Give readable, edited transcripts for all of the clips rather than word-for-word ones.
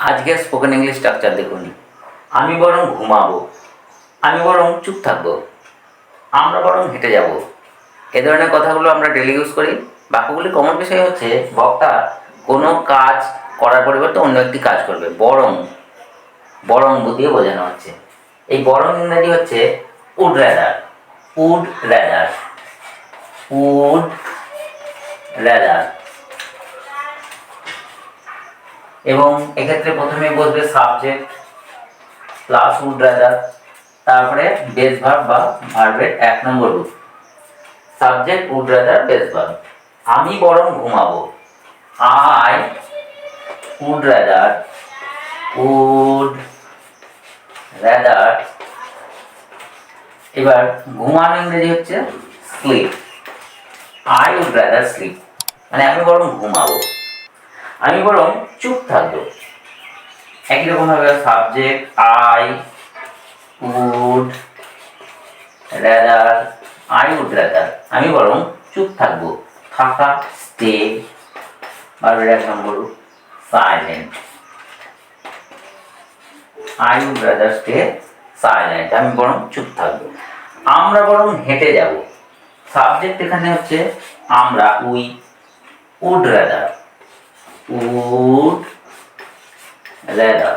আজকের spoken English structure দেখুন। আমি বরং ঘুমাবো, আমি বরং চুপ থাকবো, আমরা বরং হেঁটে যাব। এ ধরনের কথাগুলো আমরা ডেলি ইউজ করি। বাক্যগুলির কমন বিষয় হচ্ছে বক্তা কোনো কাজ করার পরিবর্তে অন্য একটি কাজ করবে। বরং বরং দিয়ে বোঝানো হচ্ছে। এই বরং ইংরেজি হচ্ছে would rather. Would rather, would rather. এবং এক্ষেত্রে প্রথমে বসবে সাবজেক্ট প্লাস উড র্যাদার, তারপরে বেস ভার্ব বা ভার্বের 1 নম্বর রূপ। Subject would rather base verb. আমি বরং ঘুমাবো, I would rather, would rather. এবার ঘুমানো ইংরেজি হচ্ছে sleep. I would rather sleep, মানে আমি বরং ঘুমাবো, আমি বরং চুপ থাকবো। একই রকম ভাবে subject I would rather, I would rather, আমি বরং চুপ থাকবো। থাকা স্টে, ভার্বের 1 নম্বর silent. I would rather stay silent, আমি বরং চুপ থাকবো। আমরা বরং হেঁটে যাব। সাবজেক্ট এখানে হচ্ছে আমরা, we would rather, would rather,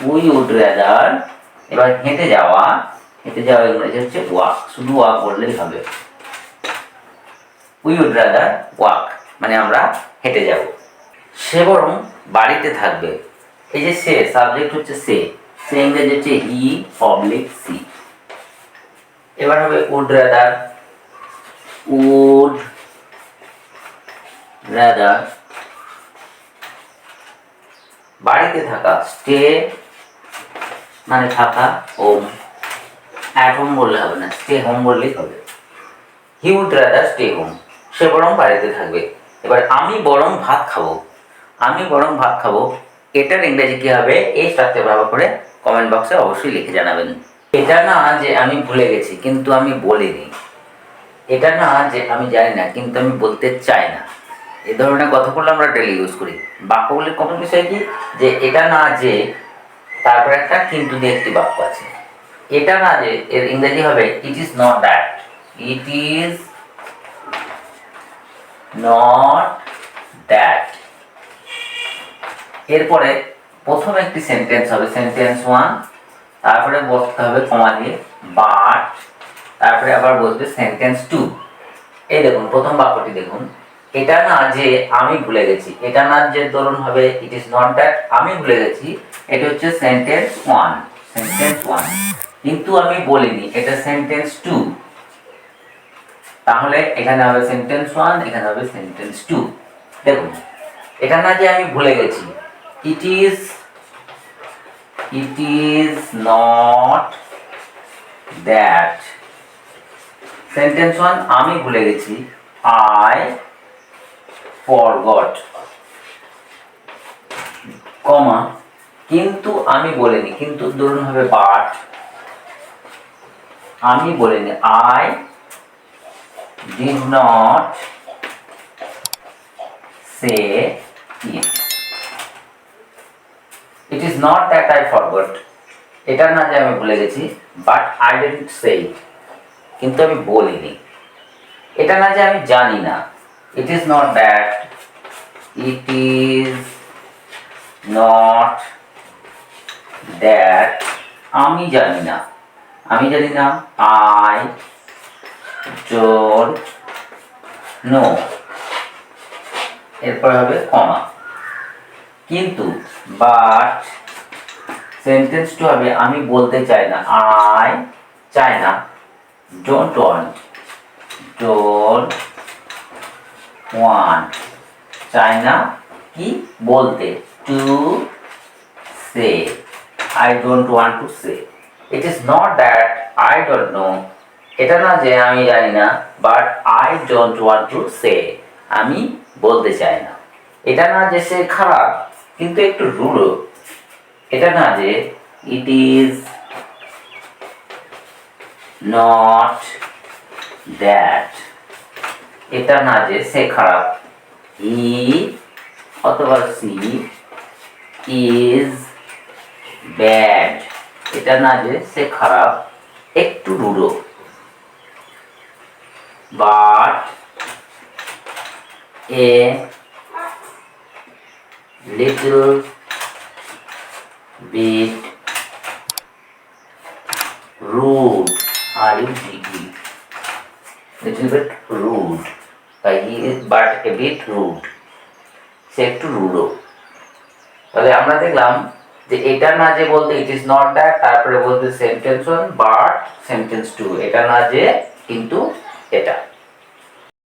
we would rather. এবার হেঁটে যাওয়া, হেঁটে যাওয়া ইংরেজি হচ্ছে ওয়াক। শুধু ওয়াক বললেই হবে। উই উড রাদার ওয়াক, মানে আমরা হেঁটে যাব। সে বরং বাড়িতে থাকবে। এই যে সে, সাবজেক্ট হচ্ছে সে, সে ইংরেজি হচ্ছে হি অবলিক সি। এবার হবে উড রাদার, উড রাদার, বাড়িতে থাকা স্টে মানে থাকা, হোম, অ্যাট হোম বললে হবে না, স্টে হোম বললেই হবে। He would rather stay home, সে বরং বাড়িতে থাকবে। এবার আমি বরং ভাত খাবো, আমি বরং ভাত খাবো, এটার ইংরেজি কী হবে এই স্ট্রাকচার ব্যবহার করে কমেন্ট বক্সে অবশ্যই লিখে জানাবেন। এটা না যে আমি ভুলে গেছি কিন্তু আমি বলিনি, এটা না যে আমি জানি না কিন্তু আমি বলতে চাই না। এ ধরনের কথাগুলো আমরা ডেলি ইউজ করি। বাক্যগুলির কমন বিষয় কি, যে এটা না যে, তারপর একটা কিন্তু দিয়ে একটি বাক্য আছে। এটা না যে এর ইংরেজি হবে it is not that, it is not that. এরপরে প্রথম একটি সেন্টেন্স হবে সেন্টেন্স 1, তারপরে বসতে হবে কমা দিয়ে বাট, তারপরে আবার বসবে সেন্টেন্স 2। এই দেখুন প্রথম বাক্যটি দেখুন, এটা না যে আমি ভুলে গেছি। এটা না যে ধরুন হবে ইট ইজ নট দ্যাট, আমি ভুলে গেছি, এটা হচ্ছে সেন্টেন্স 1, সেন্টেন্স 1। কিন্তু আমি বলিনি, এটা সেন্টেন্স 2। তাহলে এখানে হবে সেন্টেন্স 1, এখানে হবে সেন্টেন্স 2। দেখুন, এটা না যে আমি ভুলে গেছি, it is not that. Sentence 1 আমি ভুলে গেছি, আই ফরগট, কমা কিন্তু আমি বলিনি, কিন্তু ধরুন হবে বাট, আমি বলিনি, I did not say it. It is not that I forgot, এটা না যে আমি ভুলে গেছি, but I didn't say it, কিন্তু আমি বলিনি। এটা না যে আমি জানি না, it is not that, it is not that, আমি জানি না, আমি জানি না, I don't know। এরপর হবে কমা কিন্তু, বাট সেন্টেন্স 2 হবে আমি বলতে চাই না, আই চাই না, ডোন্ট ওয়ান্ট, চাই না কি বলতে, to say, I don't want to say. It is not that I don't know, এটা না যে আমি জানি না, but I don't want to say, আমি বলতে চাই না। এটা না যে সে খারাপ কিন্তু একটু রুড়ো, এটা না যে ইট ইজ নট দ্যাট, এটা না যে সে খারাপ, হি অথবা সি ইজ ব্যাড, এটা না যে সে খারাপ, একটু rude. But a little bit rude, R-U-D-E, little bit rude, he is but a bit rude, সে একটু রুডো। তাহলে আমরা দেখলাম যে এটা না যে বলতে ইট ইজ নট দ্যাট, তারপরে বলতে সেন্টেন্স 1 বাট সেন্টেন্স 2, এটা না যে কিন্তু এটা।